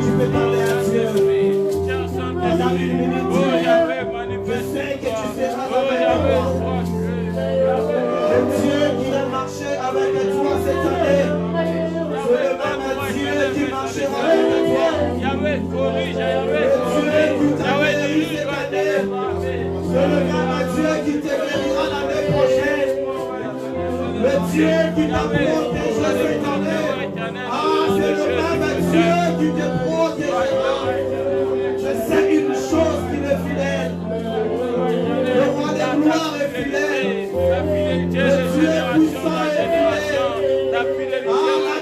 tu peux parler à Dieu? Je sais que tu seras avec moi. Le Dieu qui a marché avec toi cette année, c'est le même Dieu qui marchera avec toi. Le Dieu qui t'a guéri cette année, c'est le même Dieu qui te guérira l'année prochaine. Le Dieu qui t'a protégé cette année, c'est le même Dieu qui te protégera. Je sais une chose qu'il est fidèle. Le roi des gloires est fidèle. Le Dieu puissant est fidèle.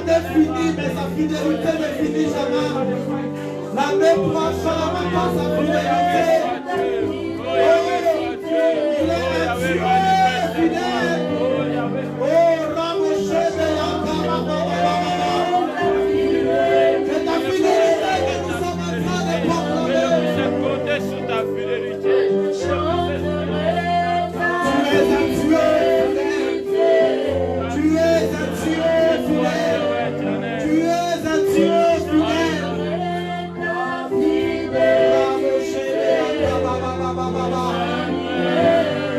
L'année finie, mais sa fidélité ne finit jamais. L'année prochaine, sa fidélité. Il est un Dieu fidèle. Oh, Ramoché de c'est ta fidélité que nous sommes en train de proclamer. Sur ta fidélité. Tu es un Dieu fidèle. Tu es un Dieu fidèle. Tu es un Dieu fidèle.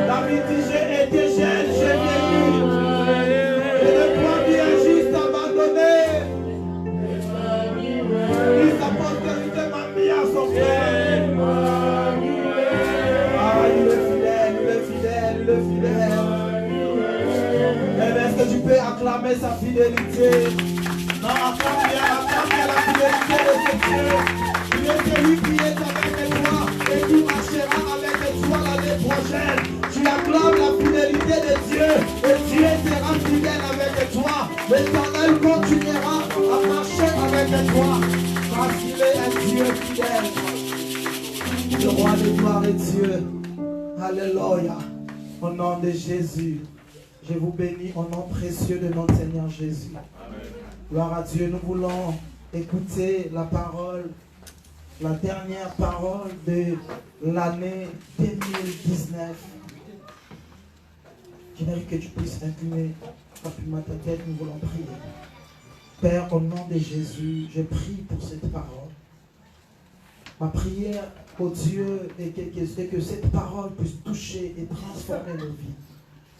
David dit, j'ai été jeune, j'ai vieilli. Et le point qui est juste abandonné. Et sa postérité m'a mis à son frère. Ah, il est fidèle, il est fidèle, il est fidèle. Mais est-ce que tu peux acclamer sa fidélité? Non, acclame bien la fidélité de ce Dieu. Il est celui qui est avec toi et qui marchera avec toi l'année prochaine. Tu acclames la fidélité de Dieu et Dieu sera fidèle avec toi. L'Éternel continuera à marcher avec toi parce qu'il est un Dieu fidèle. Le roi de gloire est Dieu. Alléluia. Au nom de Jésus, je vous bénis au nom précieux de notre Seigneur Jésus. Gloire à Dieu. Nous voulons écouter la parole, la dernière parole de l'année 2019. J'aimerais que tu puisses incliner rapidement ta tête. Nous voulons prier. Père, au nom de Jésus, je prie pour cette parole. Ma prière au Dieu est que cette parole puisse toucher et transformer nos vies.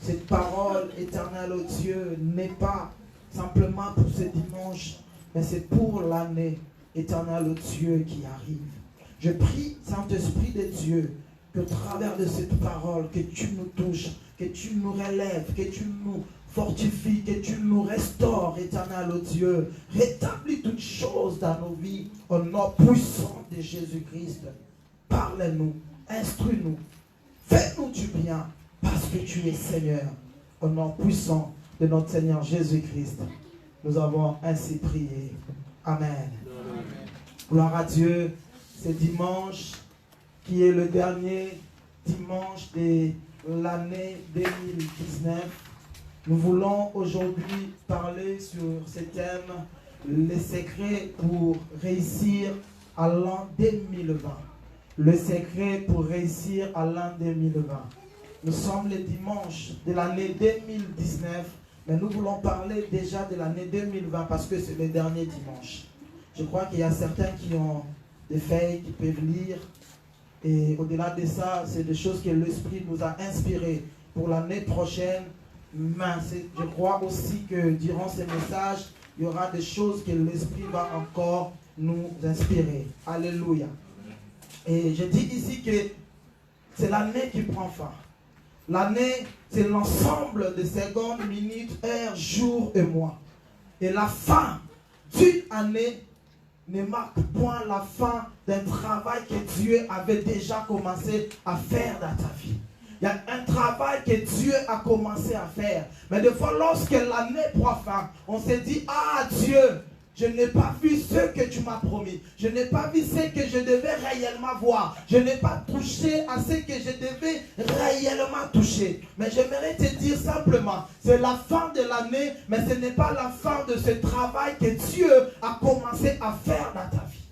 Cette parole éternelle au Dieu n'est pas simplement pour ce dimanche, mais c'est pour l'année éternelle au Dieu qui arrive. Je prie, Saint-Esprit de Dieu, qu'au travers de cette parole, que tu nous touches, que tu nous relèves, que tu nous fortifies, que tu nous restaures, éternel au Dieu. Rétablis toutes choses dans nos vies, au nom puissant de Jésus-Christ. Parle-nous, instruis-nous, fais-nous du bien, parce que tu es Seigneur. Au nom puissant de notre Seigneur Jésus-Christ, nous avons ainsi prié. Amen. Gloire à Dieu. C'est dimanche qui est le dernier dimanche de l'année 2019. Nous voulons aujourd'hui parler sur ce thème, les secrets pour réussir à l'an 2020. Le secret pour réussir à l'an 2020. Nous sommes le dimanche de l'année 2019, mais nous voulons parler déjà de l'année 2020 parce que c'est le dernier dimanche. Je crois qu'il y a certains qui ont des feuilles, qui peuvent lire. Et au-delà de ça, c'est des choses que l'Esprit nous a inspirées pour l'année prochaine. Mais je crois aussi que durant ces messages, il y aura des choses que l'Esprit va encore nous inspirer. Alléluia. Et je dis ici que c'est l'année qui prend fin. L'année, c'est l'ensemble de secondes, minutes, heures, jours et mois. Et la fin d'une année ne marque point la fin d'un travail que Dieu avait déjà commencé à faire dans ta vie. Il y a un travail que Dieu a commencé à faire. Mais des fois, lorsque l'année prend fin, on se dit, ah Dieu, je n'ai pas vu ce que tu m'as promis. Je n'ai pas vu ce que je devais réellement voir. Je n'ai pas touché à ce que je devais réellement toucher. Mais j'aimerais te dire simplement, c'est la fin de l'année, mais ce n'est pas la fin de ce travail que Dieu a commencé à faire dans ta vie.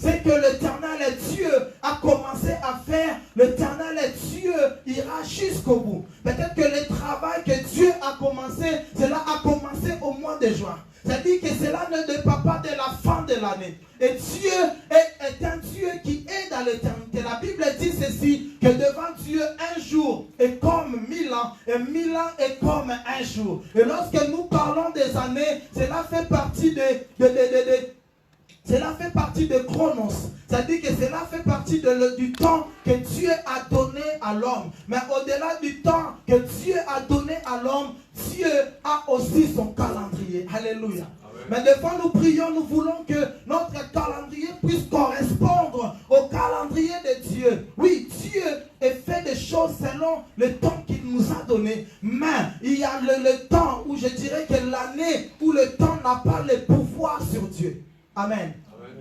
c'est que l'Éternel Dieu a commencé à faire, l'Éternel Dieu ira jusqu'au bout. Peut-être que le travail que Dieu a commencé, cela a commencé au mois de juin. C'est-à-dire que cela ne dépend pas de la fin de l'année. Et Dieu est un Dieu qui est dans l'éternité. La Bible dit ceci, que devant Dieu, un jour est comme 1000 ans, et 1000 ans est comme un jour. Et lorsque nous parlons des années, cela fait partie cela fait partie de Chronos. C'est-à-dire que cela fait partie du temps que Dieu a donné à l'homme. Mais au-delà du temps que Dieu a donné à l'homme, Dieu a aussi son calendrier. Alléluia. Mais des fois nous prions, nous voulons que notre calendrier puisse correspondre au calendrier de Dieu. Oui, Dieu est fait des choses selon le temps qu'il nous a donné. Mais il y a le temps où je dirais que l'année où le temps n'a pas le pouvoir sur Dieu. Amen.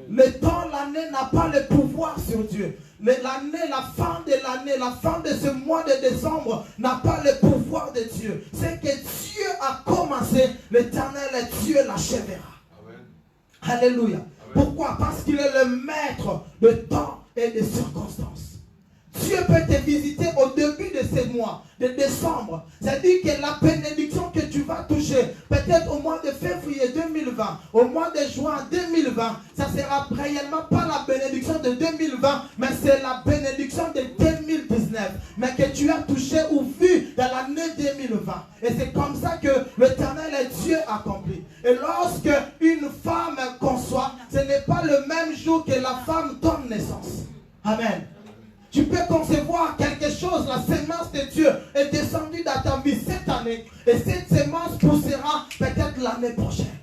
Le temps, l'année n'a pas le pouvoir sur Dieu. L'année, la fin de l'année, la fin de ce mois de décembre n'a pas le pouvoir de Dieu. C'est que Dieu a commencé, l'Éternel Dieu l'achèvera. Alléluia. Amen. Pourquoi? Parce qu'il est le maître de temps et de circonstances. Dieu peut te visiter au début de ces mois de décembre. C'est-à-dire que la bénédiction que tu vas toucher, peut-être au mois de février 2020, au mois de juin 2020, ça ne sera réellement pas la bénédiction de 2020, mais c'est la bénédiction de 2019, mais que tu as touché ou vu dans l'année 2020. Et c'est comme ça que l'Éternel Dieu accomplit. Et lorsque une femme conçoit, ce n'est pas le même jour que la femme donne naissance. Amen. Tu peux concevoir quelque chose, la sémence de Dieu est descendue dans ta vie cette année. Et cette sémence poussera peut-être l'année prochaine.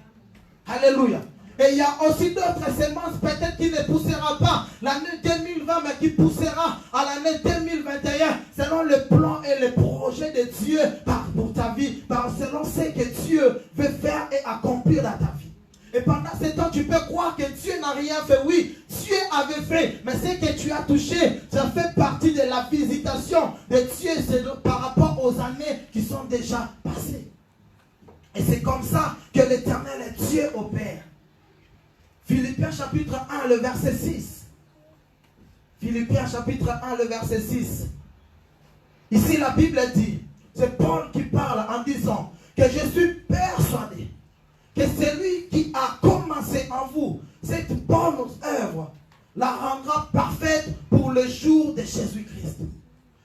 Alléluia. Et il y a aussi d'autres sémences peut-être qui ne poussera pas l'année 2020, mais qui poussera à l'année 2021 selon le plan et le projet de Dieu pour ta vie, selon ce que Dieu veut faire et accomplir dans ta vie. Et pendant ce temps, tu peux croire que Dieu n'a rien fait. Oui, Dieu avait fait. Mais ce que tu as touché, ça fait partie de la visitation de Dieu par rapport aux années qui sont déjà passées. Et c'est comme ça que l'Éternel Dieu opère. Philippiens chapitre 1, le verset 6. Philippiens chapitre 1, le verset 6. Ici, la Bible dit, c'est Paul qui parle en disant que je suis persuadé que celui qui a commencé en vous cette bonne œuvre la rendra parfaite pour le jour de Jésus-Christ.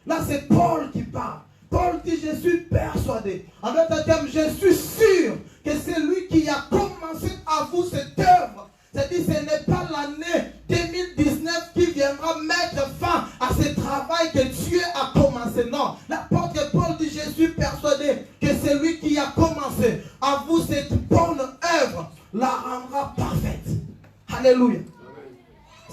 Là, c'est Paul qui parle. Paul dit, je suis persuadé. En d'autres termes, je suis sûr que celui qui a commencé à vous cette œuvre, c'est-à-dire ce n'est pas l'année 2019 qui viendra mettre fin à ce travail que Dieu a commencé. Non, l'apôtre Paul dit, je suis persuadé que celui qui a commencé à vous cette bonne œuvre la rendra parfaite. Alléluia.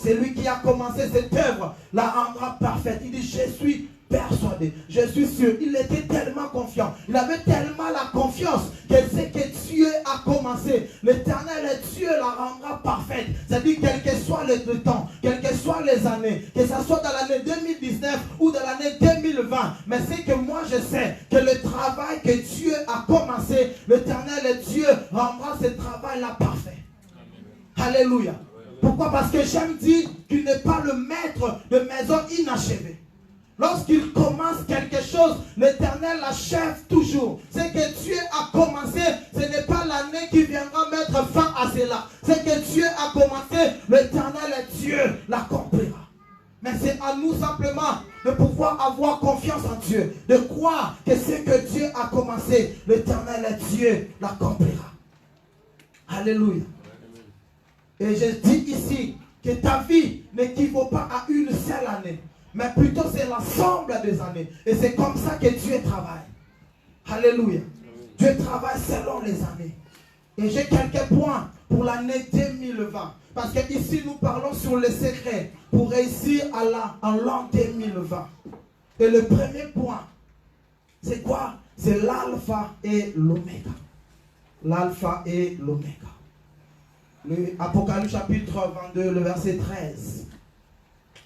Celui qui a commencé cette œuvre la rendra parfaite. Il dit, je suis persuadé, je suis sûr. Il était tellement confiant, il avait tellement la confiance que ce que Dieu a commencé, l'Éternel Dieu la rendra parfaite. C'est-à-dire quel que soit le temps, quelles que soient les années, que ce soit dans l'année 2019 ou dans l'année 2020, mais c'est que moi je sais que le travail que Dieu a commencé, l'Éternel Dieu rendra ce travail-là parfait. Alléluia. Pourquoi? Parce que j'aime dire qu'il n'est pas le maître de maison inachevée. Lorsqu'il commence quelque chose, l'Éternel l'achève toujours. C'est que Dieu a commencé, ce n'est pas l'année qui viendra mettre fin à cela. C'est que Dieu a commencé, l'Éternel Dieu l'accomplira. Mais c'est à nous simplement de pouvoir avoir confiance en Dieu, de croire que ce que Dieu a commencé, l'Éternel Dieu l'accomplira. Alléluia. Et je dis ici que ta vie n'équivaut pas à une seule année, mais plutôt c'est l'ensemble des années. Et c'est comme ça que Dieu travaille. Alléluia. Dieu travaille selon les années. Et j'ai quelques points pour l'année 2020. Parce que ici nous parlons sur les secrets pour réussir en l'an 2020. Et le premier point, c'est quoi? C'est l'alpha et l'oméga. L'alpha et l'oméga. Le Apocalypse chapitre 22, le verset 13.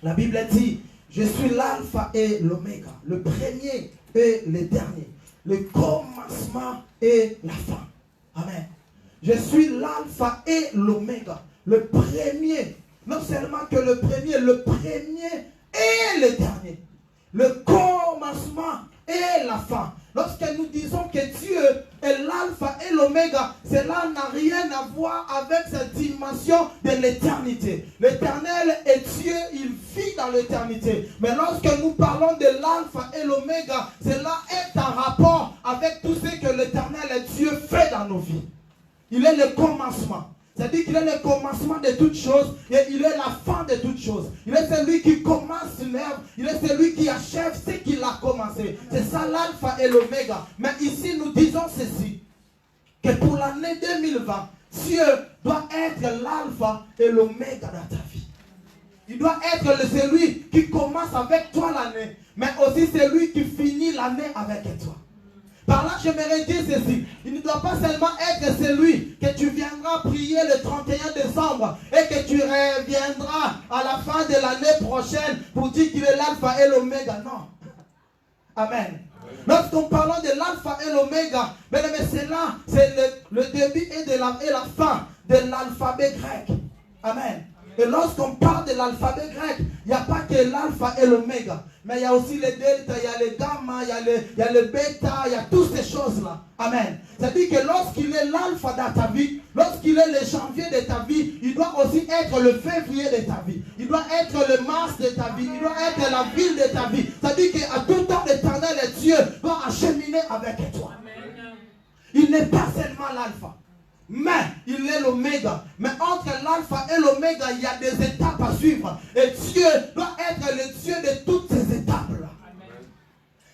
La Bible dit, je suis l'alpha et l'oméga, le premier et le dernier, le commencement et la fin. Amen. Je suis l'alpha et l'oméga, le premier Non seulement que le premier et le dernier. Le commencement et la fin. Lorsque nous disons que Dieu est l'alpha et l'oméga, cela n'a rien à voir avec cette dimension de l'éternité. L'éternel est Dieu, il vit dans l'éternité. Mais lorsque nous parlons de l'alpha et l'oméga, cela est en rapport avec tout ce que l'éternel Dieu fait dans nos vies. Il est le commencement. C'est-à-dire qu'il est le commencement de toutes choses et il est la fin de toutes choses. Il est celui qui commence l'œuvre, il est celui qui achève ce qu'il a commencé. C'est ça l'alpha et l'oméga. Mais ici nous disons ceci, que pour l'année 2020, Dieu doit être l'alpha et l'oméga dans ta vie. Il doit être celui qui commence avec toi l'année, mais aussi celui qui finit l'année avec toi. Par là, j'aimerais dire ceci. Il ne doit pas seulement être celui que tu viendras prier le 31 décembre et que tu reviendras à la fin de l'année prochaine pour dire qu'il est l'alpha et l'oméga. Non. Amen. Lorsqu'on parle de l'alpha et l'oméga, mais c'est là, c'est le début et la fin de l'alphabet grec. Amen. Et lorsqu'on parle de l'alphabet grec, il n'y a pas que l'alpha et l'oméga. Mais il y a aussi les delta, il y a les gamma, il y a le bêta, il y a toutes ces choses-là. Amen. C'est-à-dire que lorsqu'il est l'alpha dans ta vie, lorsqu'il est le janvier de ta vie, il doit aussi être le février de ta vie. Il doit être le mars de ta vie. Il doit être la ville de ta vie. C'est-à-dire qu'à tout temps, l'éternel et Dieu doit acheminer avec toi. Amen. Il n'est pas seulement l'alpha, mais il est l'oméga. Mais entre l'alpha et l'oméga, il y a des étapes à suivre. Et Dieu doit être le Dieu de toutes ces étapes-là.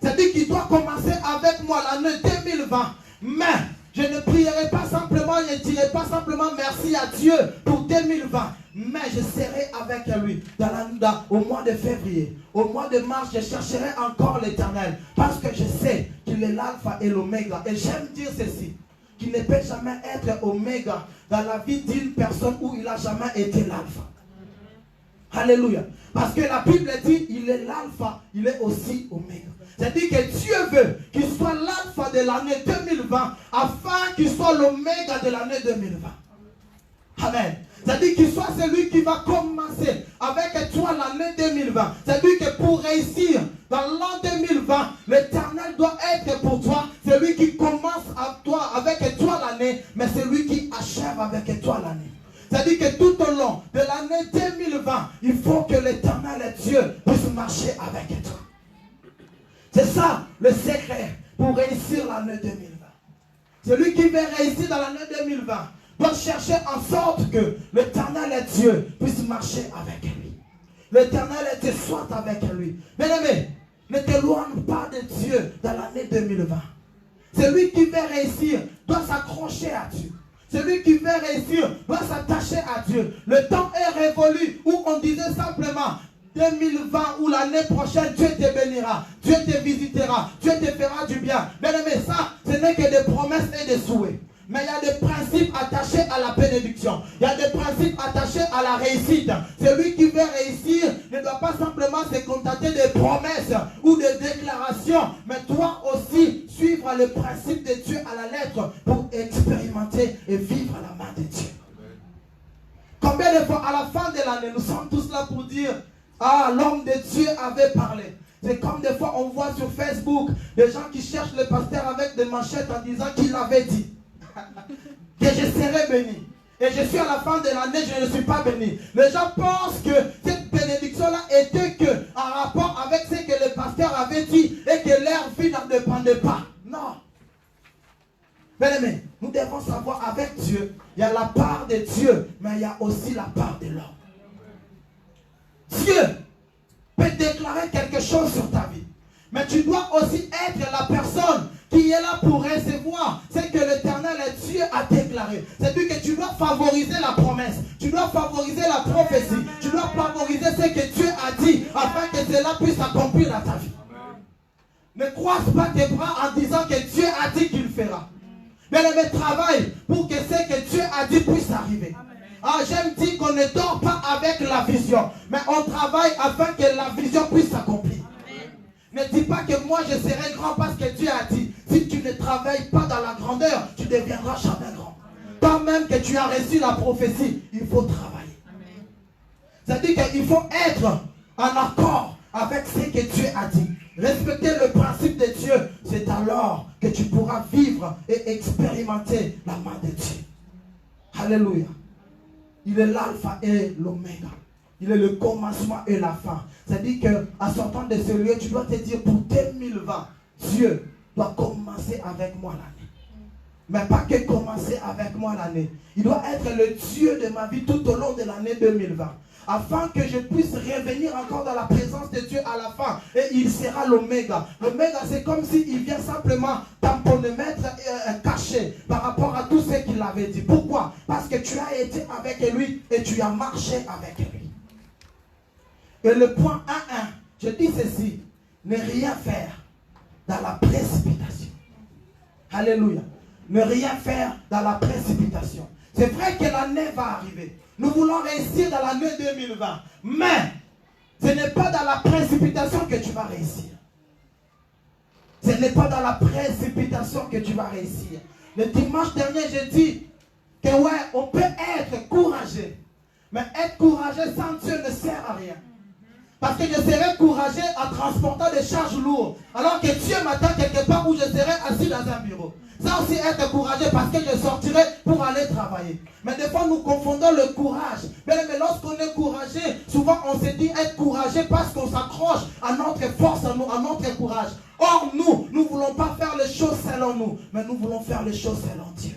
C'est-à-dire qu'il doit commencer avec moi l'année 2020. Mais je ne prierai pas simplement, je ne dirai pas simplement merci à Dieu pour 2020. Mais je serai avec lui au mois de février. Au mois de mars, je chercherai encore l'Éternel. Parce que je sais qu'il est l'alpha et l'oméga. Et j'aime dire ceci, qu'il ne peut jamais être oméga dans la vie d'une personne où il n'a jamais été l'alpha. Alléluia. Parce que la Bible dit, il est l'alpha, il est aussi oméga. C'est-à-dire que Dieu veut qu'il soit l'alpha de l'année 2020 afin qu'il soit l'oméga de l'année 2020. Amen. C'est-à-dire qu'il soit celui qui va commencer avec toi l'année 2020. C'est-à-dire que pour réussir dans l'an 2020, l'Éternel doit être pour toi celui qui commence avec toi l'année, mais celui qui achève avec toi l'année. C'est-à-dire que tout au long de l'année 2020, il faut que l'Éternel Dieu puisse marcher avec toi. C'est ça le secret pour réussir l'année 2020. Celui qui veut réussir dans l'année 2020 doit chercher en sorte que l'Éternel Dieu puisse marcher avec lui. L'Éternel Dieu soit avec lui. Bien-aimé, ne t'éloigne pas de Dieu dans l'année 2020. Celui qui veut réussir doit s'accrocher à Dieu. Celui qui veut réussir doit s'attacher à Dieu. Le temps est révolu où on disait simplement 2020 ou l'année prochaine, Dieu te bénira, Dieu te visitera, Dieu te fera du bien. Bien aimé, ça, ce n'est que des promesses et des souhaits. Mais il y a des principes attachés à la bénédiction. Il y a des principes attachés à la réussite. Celui qui veut réussir ne doit pas simplement se contenter des promesses ou des déclarations, mais doit aussi suivre le principe de Dieu à la lettre pour expérimenter et vivre à la main de Dieu. Combien de fois à la fin de l'année, nous sommes tous là pour dire « Ah, l'homme de Dieu avait parlé ». C'est comme des fois on voit sur Facebook des gens qui cherchent le pasteur avec des manchettes en disant qu'il avait dit que je serai béni. Et je suis à la fin de l'année, je ne suis pas béni. Les gens pensent que cette bénédiction-là était en rapport avec ce que le pasteur avait dit et que leur vie n'en dépendait pas. Non. Bien-aimés, nous devons savoir avec Dieu, il y a la part de Dieu, mais il y a aussi la part de l'homme. Dieu peut déclarer quelque chose sur ta vie. Mais tu dois aussi être la personne qui est là pour recevoir ce que l'Éternel Dieu a déclaré. C'est-à-dire que tu dois favoriser la promesse. Tu dois favoriser la prophétie. Tu dois favoriser ce que Dieu a dit afin que cela puisse s'accomplir dans ta vie. Ne croise pas tes bras en disant que Dieu a dit qu'il fera. Mais travaille pour que ce que Dieu a dit puisse arriver. Ah, j'aime dire qu'on ne dort pas avec la vision, mais on travaille afin que la vision puisse s'accomplir. Ne dis pas que moi je serai grand parce que Dieu a dit. Si tu ne travailles pas dans la grandeur, tu ne deviendras jamais grand. Toi même que tu as reçu la prophétie, il faut travailler. C'est-à-dire qu'il faut être en accord avec ce que Dieu a dit. Respecter le principe de Dieu, c'est alors que tu pourras vivre et expérimenter la main de Dieu. Alléluia. Il est l'alpha et l'oméga. Il est le commencement et la fin. C'est-à-dire qu'en sortant de ce lieu, tu dois te dire pour 2020, Dieu doit commencer avec moi l'année. Mais pas que commencer avec moi l'année. Il doit être le Dieu de ma vie tout au long de l'année 2020. Afin que je puisse revenir encore dans la présence de Dieu à la fin. Et il sera l'oméga. L'oméga, c'est comme s'il vient simplement tamponomètre caché par rapport à tout ce qu'il avait dit. Pourquoi? Parce que tu as été avec lui et tu as marché avec lui. Et le point 1.1, je dis ceci, ne rien faire dans la précipitation. Alléluia. Ne rien faire dans la précipitation. C'est vrai que l'année va arriver. Nous voulons réussir dans l'année 2020. Mais ce n'est pas dans la précipitation que tu vas réussir. Ce n'est pas dans la précipitation que tu vas réussir. Le dimanche dernier, j'ai dit que ouais, on peut être courageux. Mais être courageux sans Dieu ne sert à rien. Parce que je serai courageux en transportant des charges lourdes. Alors que Dieu m'attend quelque part où je serai assis dans un bureau. Ça aussi être courageux parce que je sortirai pour aller travailler. Mais des fois nous confondons le courage. Mais lorsqu'on est courageux, souvent on se dit être courageux parce qu'on s'accroche à notre force, à notre courage. Or nous ne voulons pas faire les choses selon nous. Mais nous voulons faire les choses selon Dieu.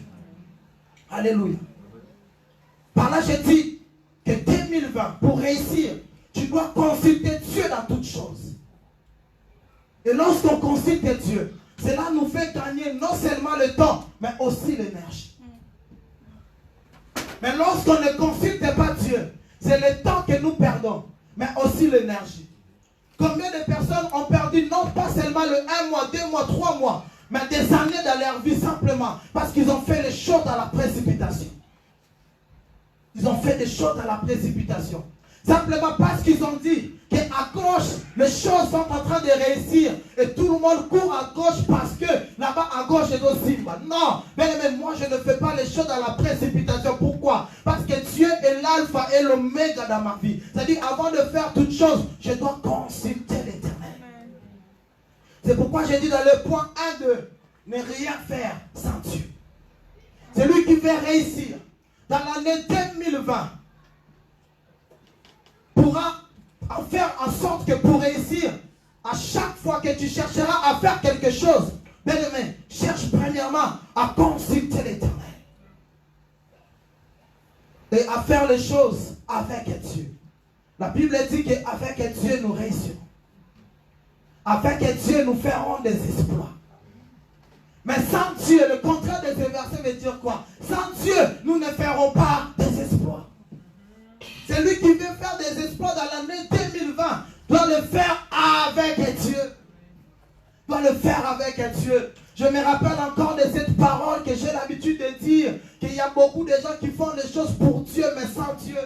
Alléluia. Par là je dis que 2020, pour réussir, tu dois consulter Dieu dans toutes choses. Et lorsqu'on consulte Dieu, cela nous fait gagner non seulement le temps, mais aussi l'énergie. Mais lorsqu'on ne consulte pas Dieu, c'est le temps que nous perdons, mais aussi l'énergie. Combien de personnes ont perdu non pas seulement le 1 mois, 2 mois, 3 mois, mais des années dans leur vie simplement parce qu'ils ont fait les choses dans la précipitation. Ils ont fait des choses dans la précipitation. Simplement parce qu'ils ont dit qu'à gauche, les choses sont en train de réussir. Et tout le monde court à gauche parce que là-bas à gauche est aussi bas. Non, mais moi je ne fais pas les choses dans la précipitation. Pourquoi? Parce que Dieu est l'alpha et l'oméga dans ma vie. C'est-à-dire avant de faire toute chose, je dois consulter l'Éternel. C'est pourquoi j'ai dit dans le point 1 de ne rien faire sans Dieu. Celui qui veut réussir dans l'année 2020 pourra en faire en sorte que pour réussir, à chaque fois que tu chercheras à faire quelque chose, bien aimé, cherche premièrement à consulter l'Éternel. Et à faire les choses avec Dieu. La Bible dit qu'avec Dieu nous réussirons. Avec Dieu nous ferons des exploits. Mais sans Dieu, le contraire de ce verset veut dire quoi? Sans Dieu, nous ne ferons pas des exploits. Celui qui veut faire des exploits dans l'année 2020 doit le faire avec Dieu. Doit le faire avec Dieu. Je me rappelle encore de cette parole que j'ai l'habitude de dire, qu'il y a beaucoup de gens qui font des choses pour Dieu, mais sans Dieu.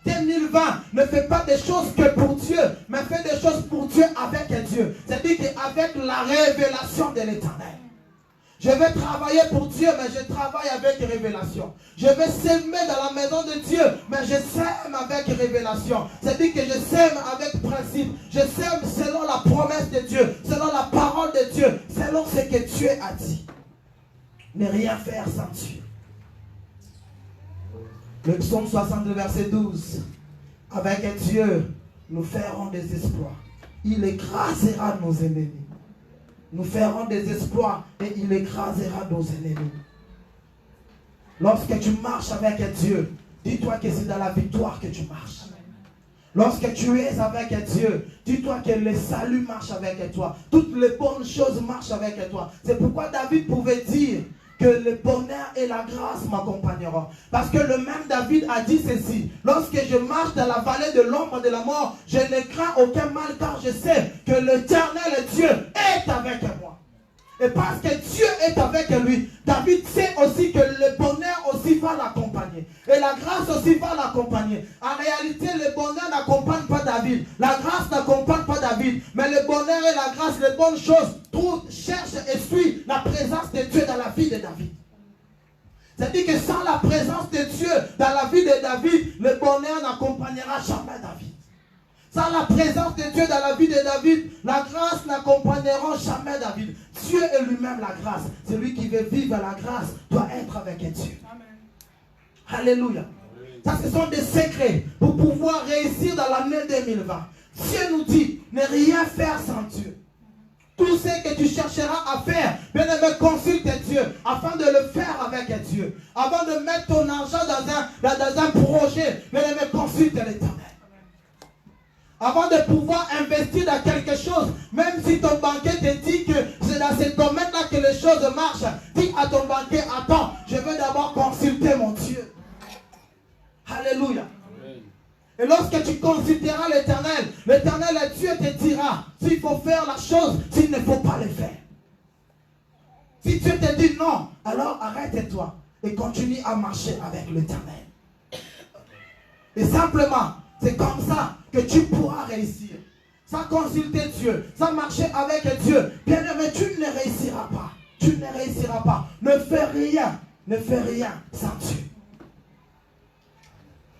2020 ne fait pas des choses que pour Dieu, mais fait des choses pour Dieu avec Dieu. C'est-à-dire qu'avec la révélation de l'Éternel. Je vais travailler pour Dieu, mais je travaille avec révélation. Je vais s'aimer dans la maison de Dieu, mais je sème avec révélation. C'est-à-dire que je sème avec principe. Je sème selon la promesse de Dieu, selon la parole de Dieu, selon ce que Dieu a dit. Ne rien faire sans Dieu. Le psaume 62, verset 12. Avec Dieu, nous ferons des exploits. Il écrasera nos ennemis. Nous ferons des exploits et il écrasera nos ennemis. Lorsque tu marches avec Dieu, dis-toi que c'est dans la victoire que tu marches. Lorsque tu es avec Dieu, dis-toi que le salut marche avec toi. Toutes les bonnes choses marchent avec toi. C'est pourquoi David pouvait dire que le bonheur et la grâce m'accompagneront. Parce que le même David a dit ceci: lorsque je marche dans la vallée de l'ombre de la mort, je ne crains aucun mal, car je sais que l'Éternel Dieu est avec moi. Et parce que Dieu est avec lui, David sait aussi que le bonheur aussi va l'accompagner. Et la grâce aussi va l'accompagner. En réalité, le bonheur n'accompagne pas David. La grâce n'accompagne pas David. Mais le bonheur et la grâce, les bonnes choses, cherchent et suivent la présence de Dieu dans la vie de David. C'est-à-dire que sans la présence de Dieu dans la vie de David, le bonheur n'accompagnera jamais David. Sans la présence de Dieu dans la vie de David, la grâce n'accompagnera jamais David. Dieu est lui-même la grâce. Celui qui veut vivre la grâce doit être avec Dieu. Amen. Alléluia. Ça, ce sont des secrets pour pouvoir réussir dans l'année 2020. Dieu nous dit, ne rien faire sans Dieu. Tout ce que tu chercheras à faire, bien-aimé, consulte Dieu afin de le faire avec Dieu. Avant de mettre ton argent dans un projet, bien-aimé, consulte l'Éternel. Avant de pouvoir investir dans quelque chose, même si ton banquier te dit que c'est dans ce domaine-là que les choses marchent, dis à ton banquier, attends, je veux d'abord consulter mon Dieu. Alléluia. Et lorsque tu consulteras l'Éternel, l'Éternel, Dieu te dira s'il faut faire la chose, s'il ne faut pas le faire. Si Dieu te dit non, alors arrête-toi et continue à marcher avec l'Éternel. Et simplement, c'est comme ça que tu pourras réussir. Sans consulter Dieu, sans marcher avec Dieu, bien aimé, tu ne réussiras pas. Tu ne réussiras pas. Ne fais rien sans Dieu.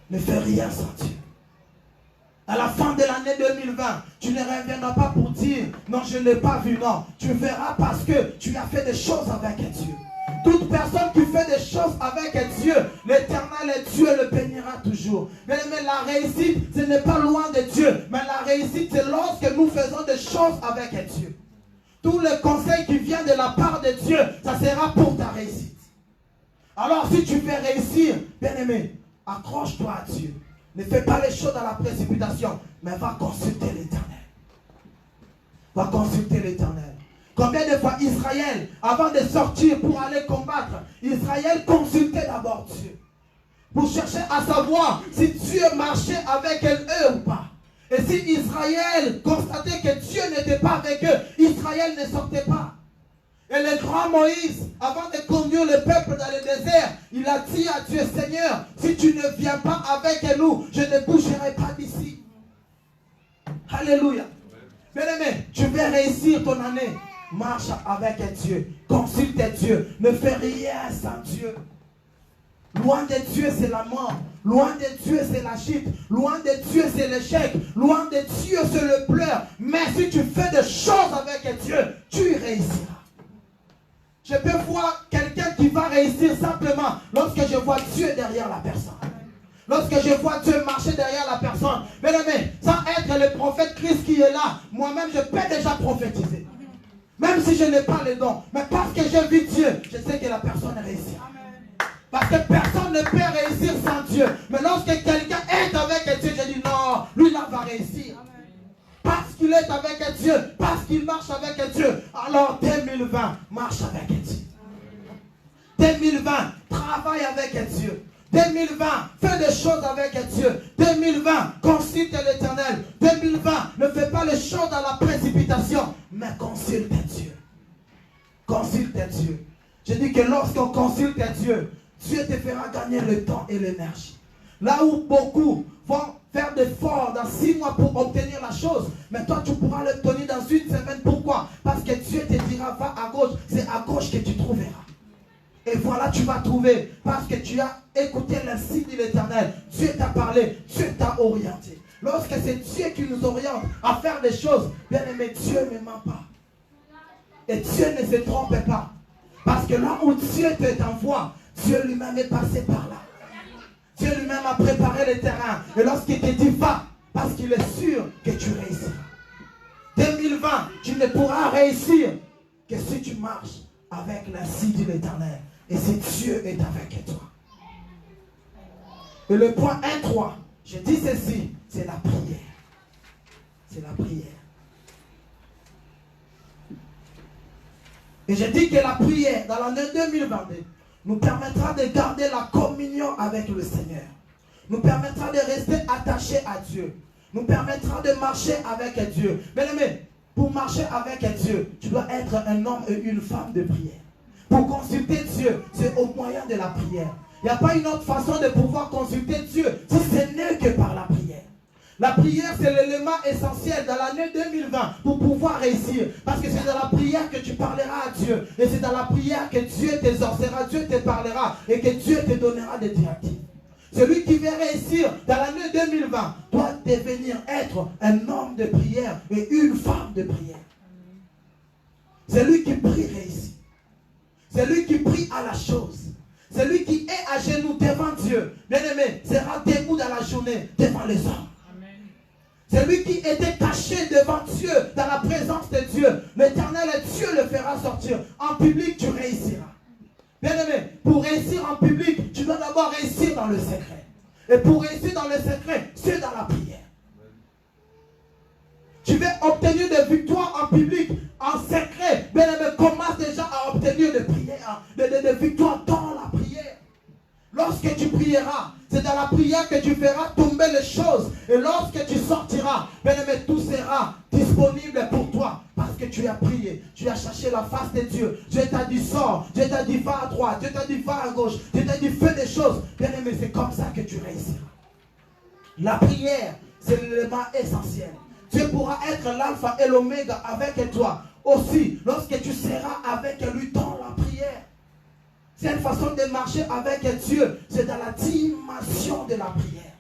Ne fais rien sans Dieu. À la fin de l'année 2020, tu ne reviendras pas pour dire non, je n'ai pas vu, non. Tu verras parce que tu as fait des choses avec Dieu. Toute personne qui fait des choses avec Dieu, l'Éternel Dieu le bénira toujours. Mais la réussite, ce n'est pas loin de Dieu. Mais la réussite, c'est lorsque nous faisons des choses avec Dieu. Tout le conseil qui vient de la part de Dieu, ça sera pour ta réussite. Alors si tu veux réussir, bien-aimé, accroche-toi à Dieu. Ne fais pas les choses dans la précipitation, mais va consulter l'Éternel. Va consulter l'Éternel. Combien de fois Israël, avant de sortir pour aller combattre, Israël consultait d'abord Dieu. Pour chercher à savoir si Dieu marchait avec eux ou pas. Et si Israël constatait que Dieu n'était pas avec eux, Israël ne sortait pas. Et le grand Moïse, avant de conduire le peuple dans le désert, il a dit à Dieu, Seigneur, si tu ne viens pas avec nous, je ne bougerai pas d'ici. Alléluia. Bien-aimé, tu veux réussir ton année. Marche avec Dieu. Consulte Dieu. Ne fais rien sans Dieu. Loin de Dieu, c'est la mort. Loin de Dieu, c'est la chute. Loin de Dieu, c'est l'échec. Loin de Dieu, c'est le pleur. Mais si tu fais des choses avec Dieu, tu réussiras. Je peux voir quelqu'un qui va réussir simplement lorsque je vois Dieu derrière la personne. Lorsque je vois Dieu marcher derrière la personne. Mais sans être le prophète Christ qui est là, moi-même je peux déjà prophétiser. Même si je n'ai pas les dons. Mais parce que j'ai vu Dieu, je sais que la personne réussira. Parce que personne ne peut réussir sans Dieu. Mais lorsque quelqu'un est avec Dieu, je dis non, lui là va réussir. Parce qu'il est avec Dieu, parce qu'il marche avec Dieu. Alors 2020, marche avec Dieu. 2020, travaille avec Dieu. 2020, fais des choses avec Dieu. 2020, consulte l'Éternel. 2020, ne fais pas les choses dans la précipitation, mais consulte Dieu. Consulte Dieu. Je dis que lorsqu'on consulte Dieu, Dieu te fera gagner le temps et l'énergie. Là où beaucoup vont faire des efforts dans 6 mois pour obtenir la chose, mais toi tu pourras l'obtenir dans 1 semaine. Pourquoi? Parce que Dieu te dira va à gauche, c'est à gauche que tu trouveras. Et voilà, tu vas trouver, parce que tu as écouté l'insigne de l'Éternel. Dieu t'a parlé, Dieu t'a orienté. Lorsque c'est Dieu qui nous oriente à faire des choses, bien aimé, Dieu ne ment pas. Et Dieu ne se trompe pas. Parce que là où Dieu t'envoie, Dieu lui-même est passé par là. Dieu lui-même a préparé le terrain. Et lorsqu'il te dit va, parce qu'il est sûr que tu réussiras. 2020, tu ne pourras réussir que si tu marches avec l'insigne de l'Éternel. Et si Dieu est avec toi. Et le point 1.3, je dis ceci, c'est la prière. C'est la prière. Et je dis que la prière dans l'année 2022 nous permettra de garder la communion avec le Seigneur. Nous permettra de rester attachés à Dieu. Nous permettra de marcher avec Dieu. Bien-aimé, pour marcher avec Dieu, tu dois être un homme et une femme de prière. Pour consulter Dieu, c'est au moyen de la prière. Il n'y a pas une autre façon de pouvoir consulter Dieu si ce n'est que par la prière. La prière, c'est l'élément essentiel dans l'année 2020 pour pouvoir réussir. Parce que c'est dans la prière que tu parleras à Dieu. Et c'est dans la prière que Dieu t'exorcera, Dieu te parlera et que Dieu te donnera des directives. Celui qui veut réussir dans l'année 2020 doit devenir être un homme de prière et une femme de prière. Celui qui prie réussit. Celui qui prie à la chose. Celui qui est à genoux devant Dieu, bien-aimé, sera debout dans la journée devant les hommes. Celui qui était caché devant Dieu, dans la présence de Dieu, l'Éternel Dieu le fera sortir. En public, tu réussiras. Bien-aimé, pour réussir en public, tu dois d'abord réussir dans le secret. Et pour réussir dans le secret, c'est dans la prière. Tu veux obtenir des victoires en public, en secret. Bien-aimé, commence déjà à obtenir des victoires dans la prière. Lorsque tu prieras, c'est dans la prière que tu feras tomber les choses. Et lorsque tu sortiras, bien-aimé, tout sera disponible pour toi. Parce que tu as prié, tu as cherché la face de Dieu. Dieu t'a dit sors, Dieu t'a dit va à droite, Dieu t'a dit va à gauche, Dieu t'a dit fais des choses. Bien-aimé, c'est comme ça que tu réussiras. La prière, c'est l'élément essentiel. Dieu pourra être l'alpha et l'oméga avec toi. Aussi, lorsque tu seras avec lui dans la prière. C'est une façon de marcher avec Dieu. C'est dans la dimension de la prière.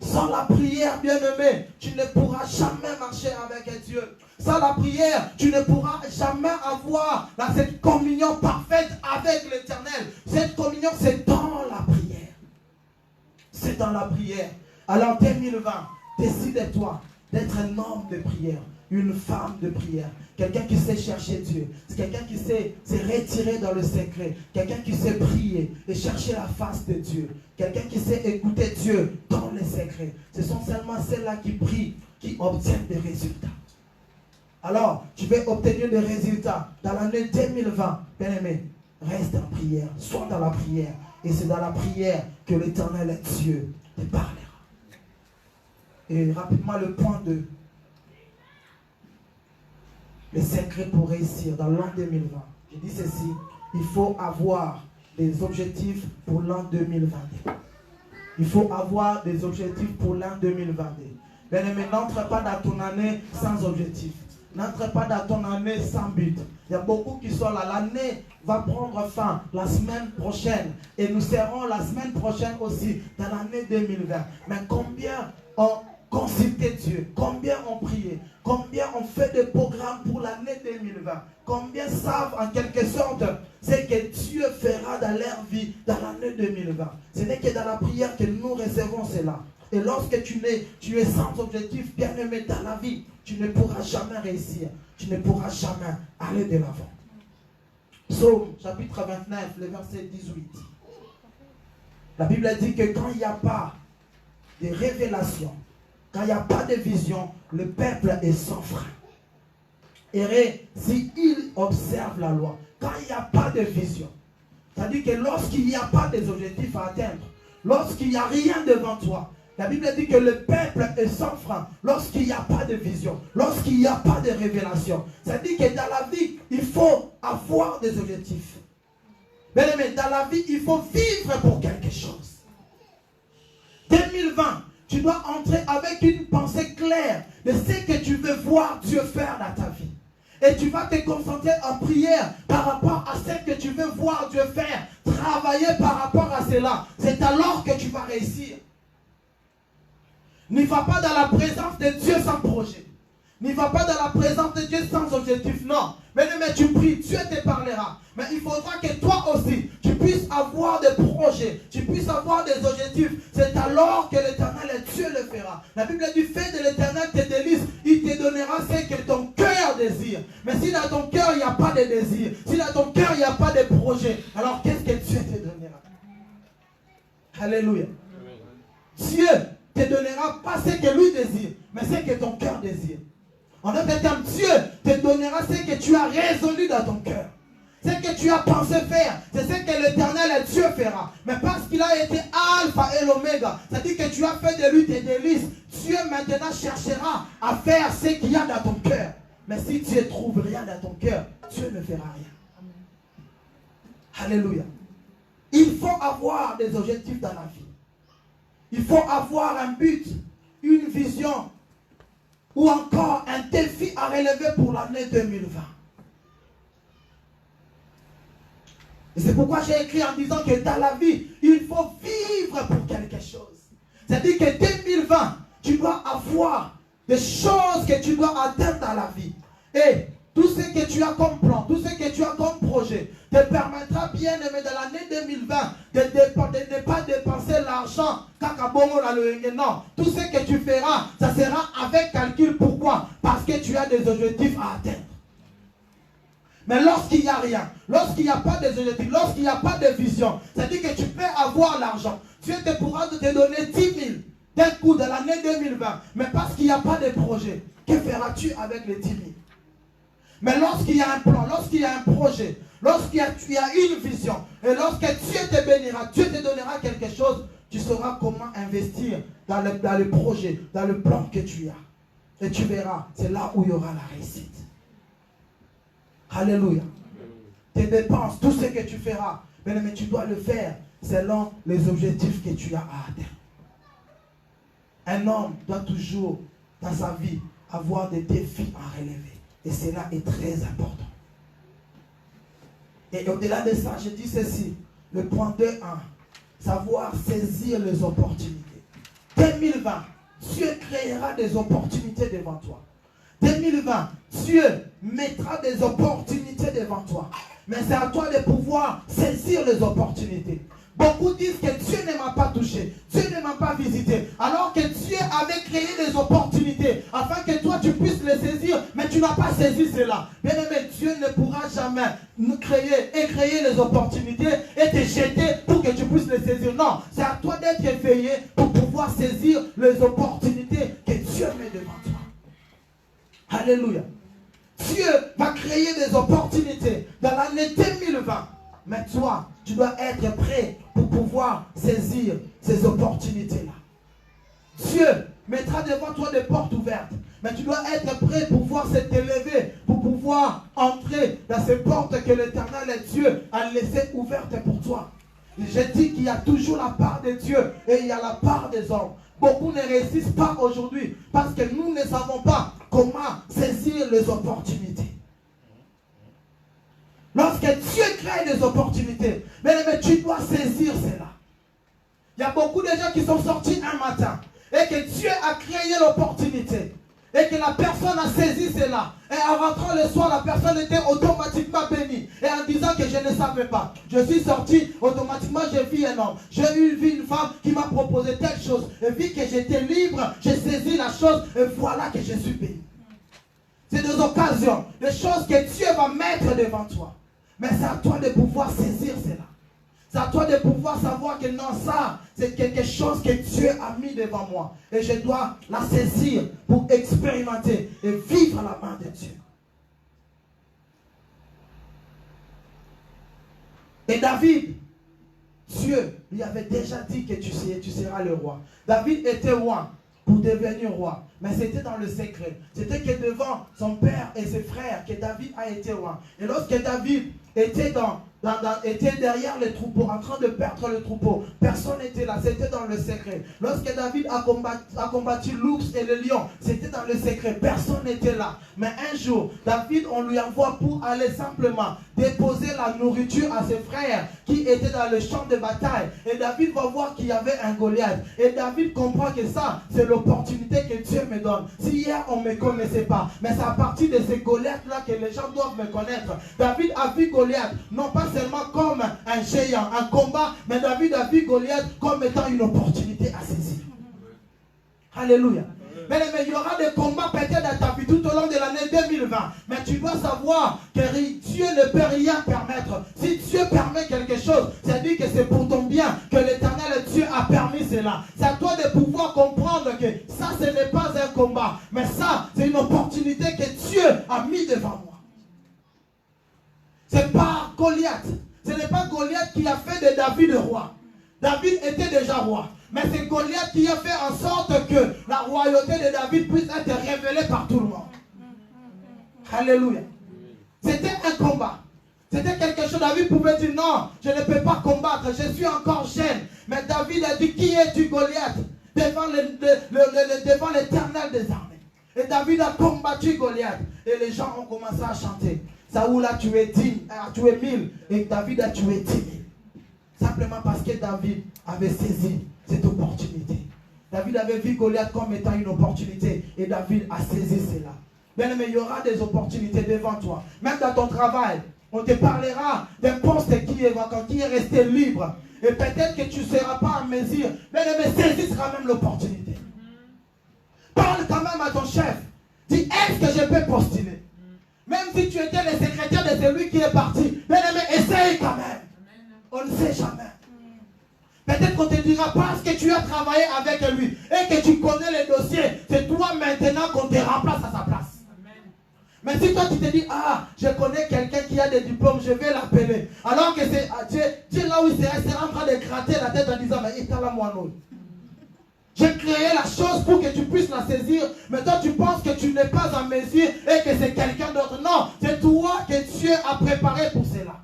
Sans la prière, bien-aimé, tu ne pourras jamais marcher avec Dieu. Sans la prière, tu ne pourras jamais avoir cette communion parfaite avec l'Éternel. Cette communion, c'est dans la prière. C'est dans la prière. Alors, 2020, décide-toi d'être un homme de prière, une femme de prière, quelqu'un qui sait chercher Dieu, c'est quelqu'un qui sait se retirer dans le secret, quelqu'un qui sait prier et chercher la face de Dieu, quelqu'un qui sait écouter Dieu dans le secret. Ce sont seulement ceux-là qui prient, qui obtiennent des résultats. Alors, tu veux obtenir des résultats dans l'année 2020, bien-aimé, reste en prière, sois dans la prière, et c'est dans la prière que l'Éternel Dieu te parlera. Et rapidement, le point 2. Le secret pour réussir dans l'an 2020. Je dis ceci, il faut avoir des objectifs pour l'an 2022. Il faut avoir des objectifs pour l'an 2022. Bien-aimé, n'entre pas dans ton année sans objectif. N'entre pas dans ton année sans but. Il y a beaucoup qui sont là. L'année va prendre fin la semaine prochaine. Et nous serons la semaine prochaine aussi dans l'année 2020. Mais combien ont consulté Dieu? Combien ont prié? Combien ont fait des programmes pour l'année 2020? Combien savent en quelque sorte ce que Dieu fera dans leur vie dans l'année 2020? Ce n'est que dans la prière que nous recevons cela. Et lorsque tu es sans objectif, bien aimé dans la vie, tu ne pourras jamais réussir. Tu ne pourras jamais aller de l'avant. Psaume chapitre 29, le verset 18. La Bible dit que quand il n'y a pas de révélation, quand il n'y a pas de vision, le peuple est sans frein. Et s'il observe la loi, quand il n'y a pas de vision, c'est-à-dire que lorsqu'il n'y a pas des objectifs à atteindre, lorsqu'il n'y a rien devant toi, la Bible dit que le peuple est sans frein lorsqu'il n'y a pas de vision, lorsqu'il n'y a pas de révélation. C'est-à-dire que dans la vie, il faut avoir des objectifs. Mais dans la vie, il faut vivre pour quelque chose. 2020, tu dois entrer avec une pensée claire de ce que tu veux voir Dieu faire dans ta vie. Et tu vas te concentrer en prière par rapport à ce que tu veux voir Dieu faire. Travailler par rapport à cela. C'est alors que tu vas réussir. N'y va pas dans la présence de Dieu sans projet. N'y va pas dans la présence de Dieu sans objectif. Non. Mais tu pries, Dieu te parlera. Mais il faudra que toi aussi, tu puisses avoir des projets. Tu puisses avoir des objectifs. C'est alors que l'Éternel, Dieu le fera. La Bible dit, fais de l'Éternel tes délices. Il te donnera ce que ton cœur désire. Mais si dans ton cœur, il n'y a pas de désir. Si dans ton cœur, il n'y a pas de projet. Alors qu'est-ce que Dieu te donnera? Alléluia. Dieu te donnera pas ce que lui désire, mais ce que ton cœur désire. En d'autres termes, Dieu te donnera ce que tu as résolu dans ton cœur. Ce que tu as pensé faire, c'est ce que l'Éternel Dieu fera. Mais parce qu'il a été alpha et l'oméga, c'est-à-dire que tu as fait de lui tes délices, Dieu maintenant cherchera à faire ce qu'il y a dans ton cœur. Mais si Dieu ne trouve rien dans ton cœur, Dieu ne fera rien. Alléluia. Il faut avoir des objectifs dans la vie. Il faut avoir un but. une vision ou encore un défi à relever pour l'année 2020. Et c'est pourquoi j'ai écrit en disant que dans la vie, il faut vivre pour quelque chose. C'est-à-dire que 2020, tu dois avoir des choses que tu dois atteindre dans la vie. Et tout ce que tu as comme plan, tout ce que tu as comme projet, te permettra bien aimé dans l'année 2020 de ne pas dépenser l'argent. Non, tout ce que tu feras, ça sera avec calcul. Pourquoi? Parce que tu as des objectifs à atteindre. Mais lorsqu'il n'y a rien, lorsqu'il n'y a pas de objectifs, lorsqu'il n'y a pas de vision, c'est-à-dire que tu peux avoir l'argent. Dieu te pourra te donner 10 000 d'un coup dans l'année 2020. Mais parce qu'il n'y a pas de projet, que feras-tu avec les 10 000? Mais lorsqu'il y a un plan, lorsqu'il y a un projet, lorsqu'il y a une vision, et lorsque Dieu te bénira, Dieu te donnera quelque chose, tu sauras comment investir dans le projet, dans le plan que tu as. Et tu verras, c'est là où il y aura la réussite. Alléluia. Tes dépenses, tout ce que tu feras, mais tu dois le faire selon les objectifs que tu as à atteindre. Un homme doit toujours, dans sa vie, avoir des défis à relever. Et cela est très important. Et au-delà de ça, je dis ceci. Le point 2.1. Savoir saisir les opportunités. 2020, Dieu créera des opportunités devant toi. 2020, Dieu mettra des opportunités devant toi. Mais c'est à toi de pouvoir saisir les opportunités. Beaucoup disent que Dieu ne m'a pas touché, Dieu ne m'a pas visité, alors que Dieu avait créé des opportunités afin que toi tu puisses les saisir, mais tu n'as pas saisi cela. Bien aimé, Dieu ne pourra jamais nous créer les opportunités et te jeter pour que tu puisses les saisir. Non, c'est à toi d'être éveillé pour pouvoir saisir les opportunités que Dieu met devant toi. Alléluia. Dieu va créer des opportunités dans l'année 2020. Mais toi, tu dois être prêt pour pouvoir saisir ces opportunités-là. Dieu mettra devant toi des portes ouvertes. Mais tu dois être prêt pour pouvoir t'élever, pour pouvoir entrer dans ces portes que l'Éternel et Dieu a laissées ouvertes pour toi. Je dis qu'il y a toujours la part de Dieu et il y a la part des hommes. Beaucoup ne réussissent pas aujourd'hui parce que nous ne savons pas comment saisir les opportunités. Lorsque Dieu crée des opportunités, mais tu dois saisir cela. Il y a beaucoup de gens qui sont sortis un matin et que Dieu a créé l'opportunité et que la personne a saisi cela. Et en rentrant le soir, la personne était automatiquement bénie. Et en disant que je ne savais pas. Je suis sorti, automatiquement j'ai vu un homme. J'ai vu une femme qui m'a proposé telle chose. Et vu que j'étais libre, j'ai saisi la chose et voilà que je suis béni. C'est des occasions, des choses que Dieu va mettre devant toi. Mais c'est à toi de pouvoir saisir cela. C'est à toi de pouvoir savoir que non, ça, c'est quelque chose que Dieu a mis devant moi. Et je dois la saisir pour expérimenter et vivre la main de Dieu. Et David, Dieu lui avait déjà dit que tu seras le roi. David était roi pour devenir roi. Mais c'était dans le secret. C'était que devant son père et ses frères que David a été roi. Et lorsque David était était derrière les troupeaux, en train de perdre le troupeau, personne n'était là, c'était dans le secret. Lorsque David a combattu l'ours et le lion, c'était dans le secret, personne n'était là. Mais un jour, David, on lui envoie pour aller simplement déposer la nourriture à ses frères qui étaient dans le champ de bataille. Et David va voir qu'il y avait un Goliath. Et David comprend que ça, c'est l'opportunité que Dieu me donne. Si hier on ne me connaissait pas, mais c'est à partir de ces Goliaths-là que les gens doivent me connaître. David a vu Goliath, non pas seulement comme un géant, un combat, mais David a vu Goliath comme étant une opportunité à saisir. Alléluia. Mais il y aura des combats peut-être dans ta vie tout au long de l'année 2020. Mais tu dois savoir que Dieu ne peut rien permettre. Si Dieu permet quelque chose, c'est-à-dire que c'est pour ton bien, que l'Éternel Dieu a permis cela. C'est à toi de pouvoir comprendre que ça, ce n'est pas un combat. Mais ça, c'est une opportunité que Dieu a mis devant moi. C'est pas Goliath. Ce n'est pas Goliath qui a fait de David roi. David était déjà roi. Mais c'est Goliath qui a fait en sorte que la royauté de David puisse être révélée par tout le monde. Alléluia. C'était un combat. C'était quelque chose. David pouvait dire non, je ne peux pas combattre. Je suis encore jeune. Mais David a dit, qui es-tu Goliath? devant l'Éternel des armées. Et David a combattu Goliath. Et les gens ont commencé à chanter. Saoul a tué 1000 et David a tué 10 000. Simplement parce que David avait saisi cette opportunité. David avait vu Goliath comme étant une opportunité et David a saisi cela. Bien aimé, il y aura des opportunités devant toi. Même dans ton travail, on te parlera d'un poste qui est resté libre. Et peut-être que tu ne seras pas en mesure. Bien aimé, saisis sera même l'opportunité. Parle quand même à ton chef. Dis, est-ce que je peux postuler? Même si tu étais le secrétaire de celui qui est parti. Bien aimé, essaye quand même. On ne sait jamais. Peut-être qu'on te dira parce que tu as travaillé avec lui et que tu connais les dossiers, c'est toi maintenant qu'on te remplace à sa place. Mais si toi tu te dis, ah, je connais quelqu'un qui a des diplômes, je vais l'appeler. Alors que c'est Dieu là où il sera en train de gratter la tête en disant, mais il t'a la moineau. J'ai créé la chose pour que tu puisses la saisir, mais toi tu penses que tu n'es pas en mesure et que c'est quelqu'un d'autre. Non, c'est toi que Dieu a préparé pour cela.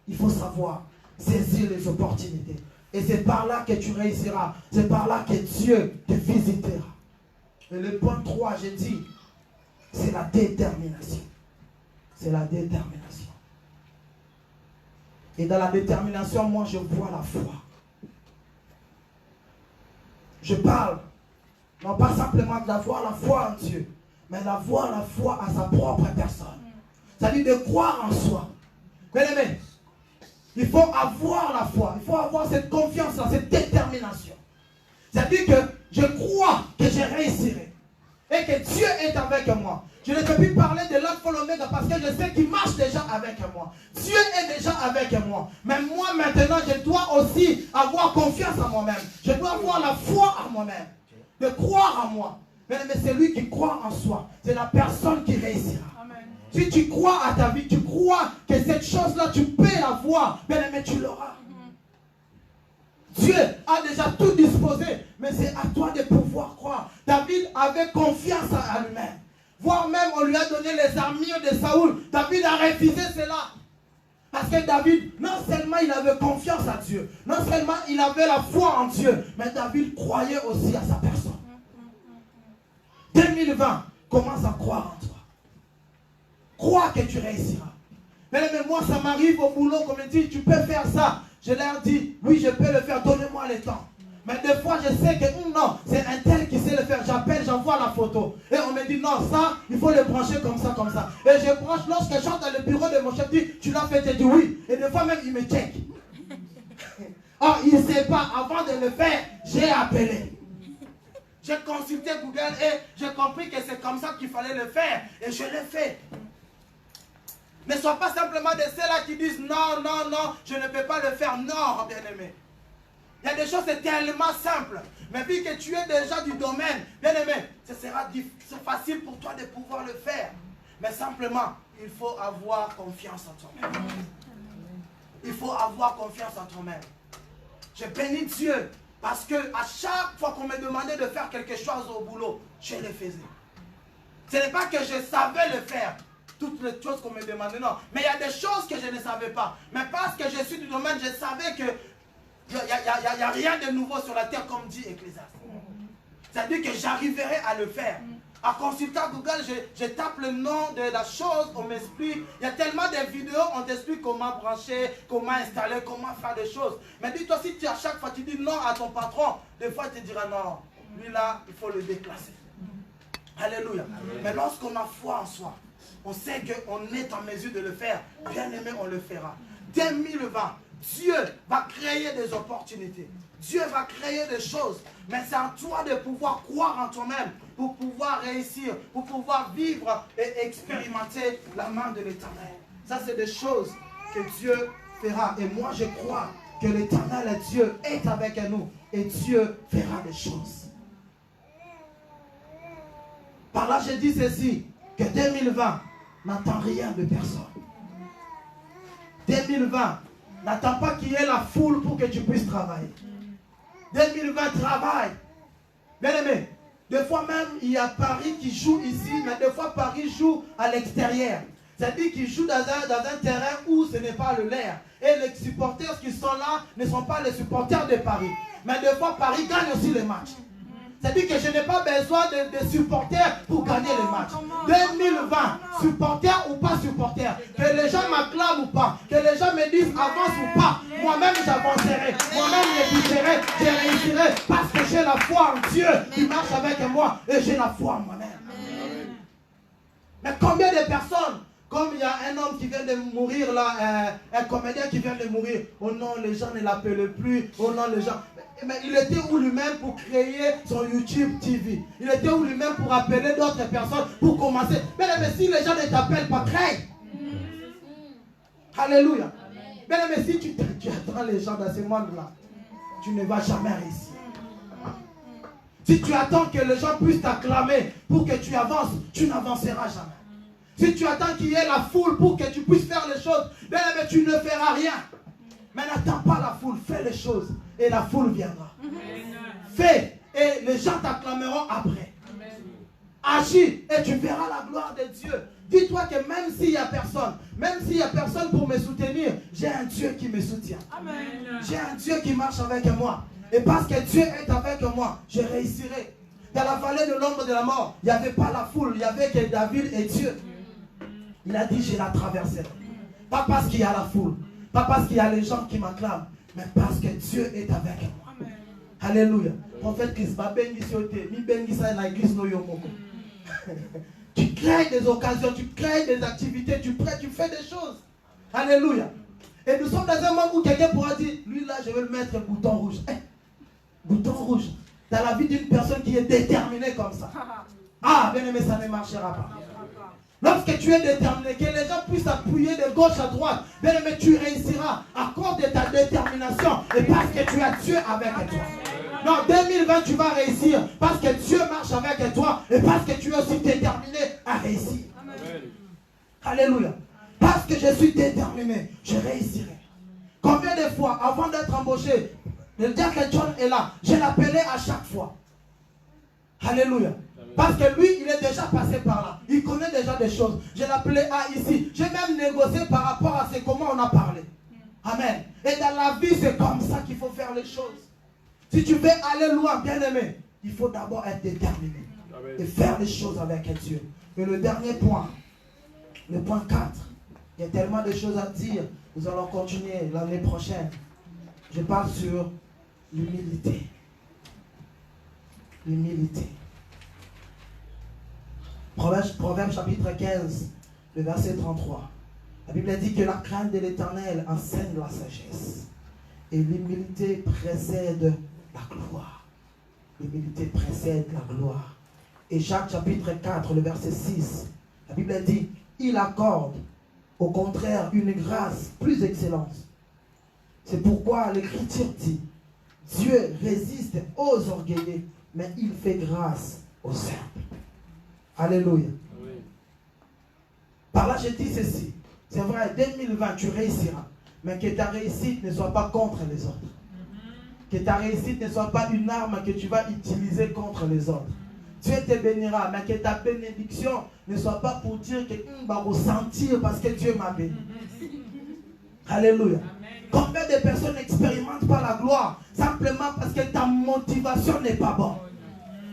Il faut savoir saisir les opportunités. Et c'est par là que tu réussiras. C'est par là que Dieu te visitera. Et le point 3, j'ai dit, c'est la détermination. C'est la détermination. Et dans la détermination, moi, je vois la foi. Je parle, non pas simplement d'avoir la foi en Dieu, mais d'avoir la foi à sa propre personne. C'est-à-dire de croire en soi. Bien aimé, il faut avoir la foi. Il faut avoir cette confiance-là, cette détermination. C'est-à-dire que je crois que je réussirai. Et que Dieu est avec moi. Je ne peux plus parler de l'alpha et l'oméga parce que je sais qu'il marche déjà avec moi. Dieu est déjà avec moi. Mais moi maintenant, je dois aussi avoir confiance en moi-même. Je dois avoir la foi en moi-même. De croire en moi. Mais c'est lui qui croit en soi. C'est la personne qui réussira. Si tu crois à ta vie, tu crois que cette chose-là, tu peux l'avoir, bien aimé, tu l'auras. Dieu a déjà tout disposé, mais c'est à toi de pouvoir croire. David avait confiance à lui-même. Voire même, on lui a donné les armures de Saoul. David a refusé cela. Parce que David, non seulement il avait confiance à Dieu, non seulement il avait la foi en Dieu, mais David croyait aussi à sa personne. 2020, commence à croire en toi. Crois que tu réussiras. Mais moi, ça m'arrive au boulot, comme il dit, tu peux faire ça. Je leur dis, oui, je peux le faire, donnez-moi le temps. Mais des fois, je sais que non, c'est un tel qui sait le faire. J'appelle, j'envoie la photo. Et on me dit, non, ça, il faut le brancher comme ça, comme ça. Et je branche, lorsque je chante dans le bureau de mon chef, dit, tu l'as fait, je dis oui. Et des fois même, il me check. Oh, il ne sait pas, avant de le faire, j'ai appelé. J'ai consulté Google et j'ai compris que c'est comme ça qu'il fallait le faire. Et je l'ai fait. Ne sois pas simplement de ceux-là qui disent non, non, non, je ne peux pas le faire. Non, bien-aimé. Il y a des choses, c'est tellement simple. Mais vu que tu es déjà du domaine, bien-aimé, ce sera facile pour toi de pouvoir le faire. Mais simplement, il faut avoir confiance en toi-même. Il faut avoir confiance en toi-même. Je bénis Dieu parce que à chaque fois qu'on me demandait de faire quelque chose au boulot, je le faisais. Ce n'est pas que je savais le faire. Toutes les choses qu'on me demandait, non. Mais il y a des choses que je ne savais pas. Mais parce que je suis du domaine, je savais que il n'y a rien de nouveau sur la terre, comme dit Ecclésiaste. C'est-à-dire que j'arriverai à le faire. En consultant Google, je tape le nom de la chose, on m'explique. Il y a tellement de vidéos, on t'explique comment brancher, comment installer, comment faire des choses. Mais dis-toi, si tu à chaque fois tu dis non à ton patron, des fois il te dira non, lui là, il faut le déplacer. Alléluia. Amen. Mais lorsqu'on a foi en soi, on sait qu'on est en mesure de le faire. Bien aimé, on le fera. 2020, Dieu va créer des opportunités. Dieu va créer des choses. Mais c'est à toi de pouvoir croire en toi-même pour pouvoir réussir, pour pouvoir vivre et expérimenter la main de l'Éternel. Ça, c'est des choses que Dieu fera. Et moi, je crois que l'Éternel Dieu est avec nous. Et Dieu fera des choses. Par là, je dis ceci, que 2020 n'attend rien de personne. 2020, n'attends pas qu'il y ait la foule pour que tu puisses travailler. 2020, travaille. Bien aimé, des fois même, il y a Paris qui joue ici, mais des fois Paris joue à l'extérieur. C'est-à-dire qu'ils jouent dans un terrain où ce n'est pas le leur. Et les supporters qui sont là ne sont pas les supporters de Paris. Mais des fois, Paris gagne aussi les matchs. C'est-à-dire que je n'ai pas besoin de supporters pour gagner les matchs. 2020, supporters ou pas supporters, que les gens m'acclament ou pas, que les gens me disent avance ou pas, moi-même j'avancerai, moi-même je réussirai, je réussirai, parce que j'ai la foi en Dieu qui marche avec moi et j'ai la foi en moi-même. Mais combien de personnes, comme il y a un homme qui vient de mourir là, un comédien qui vient de mourir, oh non, les gens ne l'appellent plus, oh non, les gens... Mais il était où lui-même pour créer son YouTube TV? Il était où lui-même pour appeler d'autres personnes pour commencer? Mais si les gens ne t'appellent pas, crée. Alléluia. Mais si tu attends les gens dans ce monde-là, tu ne vas jamais réussir. Si tu attends que les gens puissent t'acclamer pour que tu avances, tu n'avanceras jamais. Si tu attends qu'il y ait la foule pour que tu puisses faire les choses, mais tu ne feras rien. Mais n'attends pas la foule, fais les choses et la foule viendra. Fais et les gens t'acclameront après. Agis et tu verras la gloire de Dieu. Dis-toi que même s'il n'y a personne pour me soutenir, j'ai un Dieu qui me soutient. J'ai un Dieu qui marche avec moi. Et parce que Dieu est avec moi, je réussirai. Dans la vallée de l'ombre de la mort, il n'y avait pas la foule, il n'y avait que David et Dieu. Il a dit, je la traverserai. Pas parce qu'il y a la foule, pas parce qu'il y a les gens qui m'acclament, mais parce que Dieu est avec moi. Amen. Alléluia. Prophète Christ, tu crées des occasions, tu crées des activités, tu fais des choses. Alléluia. Et nous sommes dans un monde où quelqu'un pourra dire, lui là, je vais le mettre bouton rouge. Bouton rouge. Dans la vie d'une personne qui est déterminée comme ça. Ah, bien aimé, ça ne marchera pas. Lorsque tu es déterminé, que les gens puissent appuyer de gauche à droite, bien aimé, tu réussiras à cause de ta détermination et parce que tu as Dieu avec toi. Non, 2020, tu vas réussir parce que Dieu marche avec toi et parce que tu es aussi déterminé à réussir. Amen. Alléluia. Parce que je suis déterminé, je réussirai. Combien de fois, avant d'être embauché, le diacre John est là, je l'appelais à chaque fois. Alléluia. Parce que lui, il est déjà passé par là. Il connaît déjà des choses. Je l'appelais à ici. J'ai même négocié par rapport à ce comment on a parlé. Amen. Et dans la vie, c'est comme ça qu'il faut faire les choses. Si tu veux aller loin, bien aimé, il faut d'abord être déterminé. Amen. Et faire les choses avec Dieu. Et le dernier point, le point 4. Il y a tellement de choses à dire. Nous allons continuer l'année prochaine. Je parle sur l'humilité. L'humilité. Proverbe chapitre 15, le verset 33. La Bible dit que la crainte de l'Éternel enseigne la sagesse. Et l'humilité précède la gloire. L'humilité précède la gloire. Et Jacques chapitre 4, le verset 6. La Bible dit, il accorde au contraire une grâce plus excellente. C'est pourquoi l'Écriture dit, Dieu résiste aux orgueilleux, mais il fait grâce aux simples. Alléluia. Oui. Par là, je dis ceci. C'est vrai, 2020, tu réussiras. Mais que ta réussite ne soit pas contre les autres. Que ta réussite ne soit pas une arme que tu vas utiliser contre les autres. Dieu te bénira, mais que ta bénédiction ne soit pas pour dire que va ressentir parce que Dieu m'a béni. Alléluia. Combien de personnes n'expérimentent pas la gloire simplement parce que ta motivation n'est pas bonne?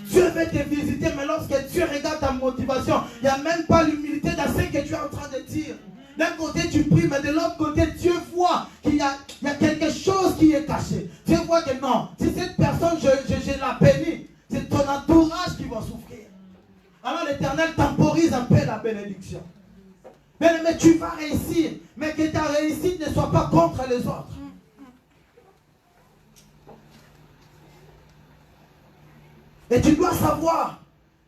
Dieu veut te visiter, mais lorsque Dieu regarde ta motivation, il n'y a même pas l'humilité dans ce que tu es en train de dire. D'un côté, tu pries, mais de l'autre côté, Dieu voit qu'il y a quelque chose qui est caché. Dieu voit que non, si cette personne, je la bénis, c'est ton entourage qui va souffrir. Alors l'Éternel temporise un peu la bénédiction. Mais tu vas réussir, mais que ta réussite ne soit pas contre les autres. Et tu dois savoir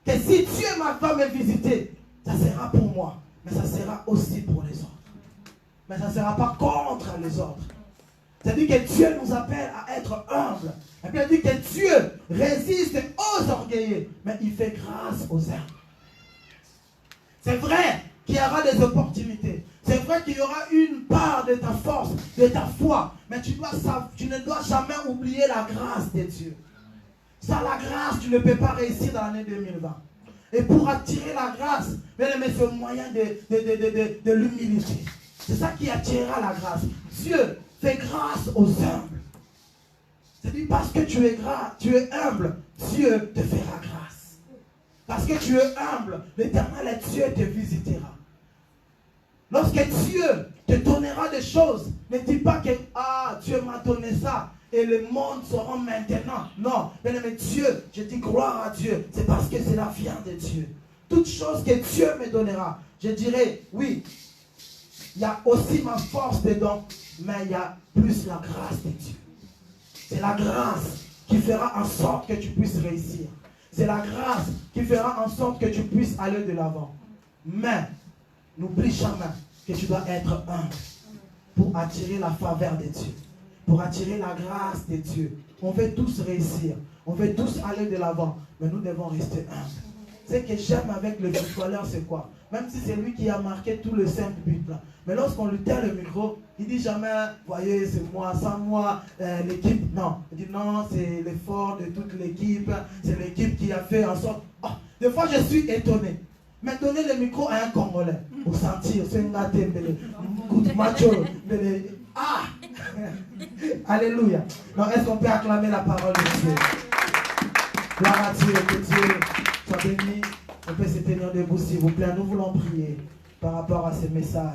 que si Dieu va me visiter, ça sera pour moi, mais ça sera aussi pour les autres. Mais ça ne sera pas contre les autres. C'est-à-dire que Dieu nous appelle à être humbles. Et puis il dit que Dieu résiste aux orgueilleux, mais il fait grâce aux humbles. C'est vrai qu'il y aura des opportunités. C'est vrai qu'il y aura une part de ta force, de ta foi. Mais tu ne dois jamais oublier la grâce de Dieu. Sans la grâce, tu ne peux pas réussir dans l'année 2020. Et pour attirer la grâce, bien aimé, c'est au moyen de l'humilité. C'est ça qui attirera la grâce. Dieu fait grâce aux humbles. C'est-à-dire parce que tu es humble, Dieu te fera grâce. Parce que tu es humble, l'Éternel Dieu te visitera. Lorsque Dieu te donnera des choses, ne dis pas que Dieu m'a donné ça et le monde sera maintenant. Non, bien-aimé, Dieu, je dis gloire à Dieu, c'est parce que cela vient de Dieu. Toute chose que Dieu me donnera, je dirais, oui, il y a aussi ma force dedans, mais il y a plus la grâce de Dieu. C'est la grâce qui fera en sorte que tu puisses réussir. C'est la grâce qui fera en sorte que tu puisses aller de l'avant. Mais, n'oublie jamais que tu dois être humble pour attirer la faveur de Dieu, pour attirer la grâce de Dieu. On veut tous réussir, on veut tous aller de l'avant, mais nous devons rester humbles. Ce que j'aime avec le footballeur, c'est quoi? Même si c'est lui qui a marqué tous les 5 buts là. Mais lorsqu'on lui tient le micro, il dit jamais, voyez, c'est moi, sans moi, l'équipe. Non, il dit non, c'est l'effort de toute l'équipe, c'est l'équipe qui a fait en sorte. Oh, des fois, je suis étonné. Mais donner le micro à un Congolais, au sentir, c'est un gâté, macho, alléluia. Donc, est-ce qu'on peut acclamer la parole de Dieu? Gloire à Dieu, que Dieu soit béni. On peut se tenir debout, s'il vous plaît. Nous voulons prier par rapport à ces messages.